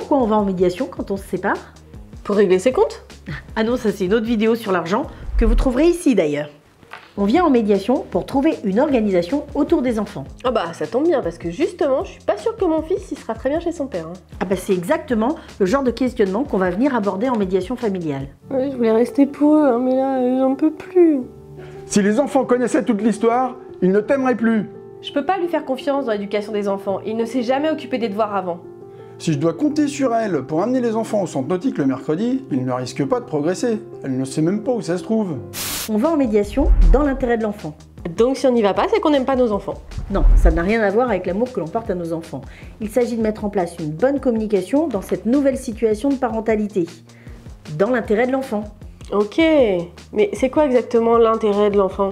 pourquoi on va en médiation quand on se sépare? Pour régler ses comptes? Ah non, ça c'est une autre vidéo sur l'argent que vous trouverez ici d'ailleurs. On vient en médiation pour trouver une organisation autour des enfants. Ah bah ça tombe bien parce que justement, je suis pas sûre que mon fils il sera très bien chez son père. Ah bah c'est exactement le genre de questionnement qu'on va venir aborder en médiation familiale. Ouais, je voulais rester pour eux, mais là j'en peux plus. Si les enfants connaissaient toute l'histoire, ils ne t'aimeraient plus. Je peux pas lui faire confiance dans l'éducation des enfants, il ne s'est jamais occupé des devoirs avant. Si je dois compter sur elle pour amener les enfants au centre nautique le mercredi, il ne risque pas de progresser. Elle ne sait même pas où ça se trouve. On va en médiation dans l'intérêt de l'enfant. Donc si on n'y va pas, c'est qu'on n'aime pas nos enfants. Non, ça n'a rien à voir avec l'amour que l'on porte à nos enfants. Il s'agit de mettre en place une bonne communication dans cette nouvelle situation de parentalité, dans l'intérêt de l'enfant. Ok, mais c'est quoi exactement l'intérêt de l'enfant?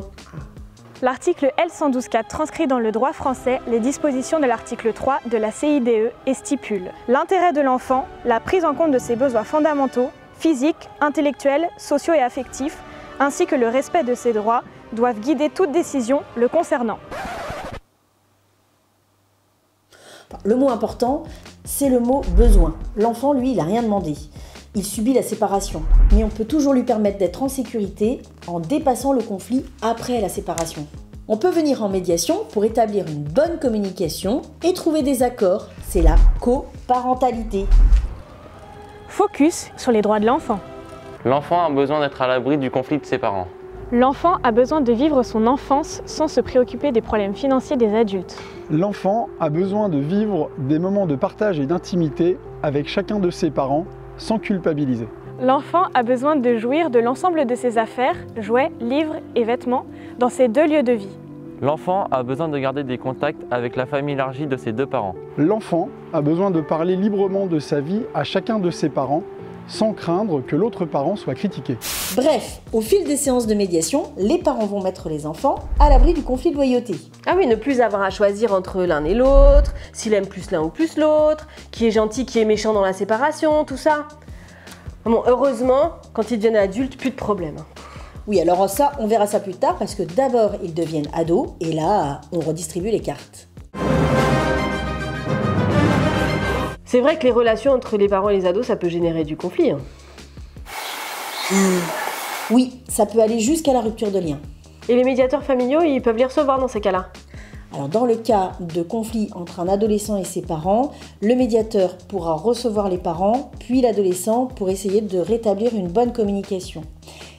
L'article L112.4 transcrit dans le droit français les dispositions de l'article 3 de la CIDE et stipule l'intérêt de l'enfant, la prise en compte de ses besoins fondamentaux, physiques, intellectuels, sociaux et affectifs, ainsi que le respect de ses droits, doivent guider toute décision le concernant. Le mot important, c'est le mot besoin. L'enfant, lui, il n'a rien demandé. Il subit la séparation, mais on peut toujours lui permettre d'être en sécurité en dépassant le conflit après la séparation. On peut venir en médiation pour établir une bonne communication et trouver des accords. C'est la coparentalité. Focus sur les droits de l'enfant. L'enfant a besoin d'être à l'abri du conflit de ses parents. L'enfant a besoin de vivre son enfance sans se préoccuper des problèmes financiers des adultes. L'enfant a besoin de vivre des moments de partage et d'intimité avec chacun de ses parents sans culpabiliser. L'enfant a besoin de jouir de l'ensemble de ses affaires, jouets, livres et vêtements dans ses deux lieux de vie. L'enfant a besoin de garder des contacts avec la famille élargie de ses deux parents. L'enfant a besoin de parler librement de sa vie à chacun de ses parents sans craindre que l'autre parent soit critiqué. Bref, au fil des séances de médiation, les parents vont mettre les enfants à l'abri du conflit de loyauté. Ah oui, ne plus avoir à choisir entre l'un et l'autre, s'il aime plus l'un ou plus l'autre, qui est gentil, qui est méchant dans la séparation, tout ça. Bon, heureusement, quand ils deviennent adultes, plus de problème. Oui, alors ça, on verra ça plus tard parce que d'abord, ils deviennent ados et là, on redistribue les cartes. C'est vrai que les relations entre les parents et les ados, ça peut générer du conflit. Oui, ça peut aller jusqu'à la rupture de lien. Et les médiateurs familiaux, ils peuvent les recevoir dans ces cas-là? Alors dans le cas de conflit entre un adolescent et ses parents, le médiateur pourra recevoir les parents, puis l'adolescent pour essayer de rétablir une bonne communication.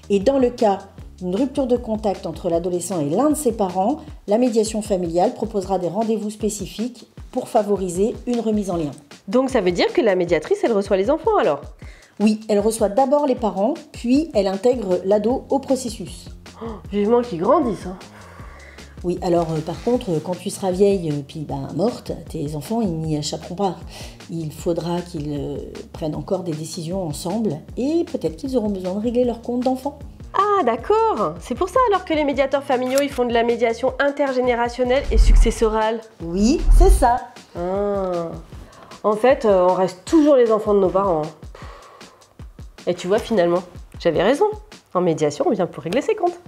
Et dans le cas d'une rupture de contact entre l'adolescent et l'un de ses parents, la médiation familiale proposera des rendez-vous spécifiques pour favoriser une remise en lien. Donc ça veut dire que la médiatrice, elle reçoit les enfants alors? Oui, elle reçoit d'abord les parents, puis elle intègre l'ado au processus. Oh, vivement qu'ils grandissent. Oui, alors par contre, quand tu seras vieille puis morte, tes enfants ils n'y échapperont pas. Il faudra qu'ils prennent encore des décisions ensemble et peut-être qu'ils auront besoin de régler leur compte d'enfant. Ah d'accord, c'est pour ça alors que les médiateurs familiaux ils font de la médiation intergénérationnelle et successorale. Oui, c'est ça. Ah. En fait, on reste toujours les enfants de nos parents. Et tu vois finalement, j'avais raison. En médiation, on vient pour régler ses comptes.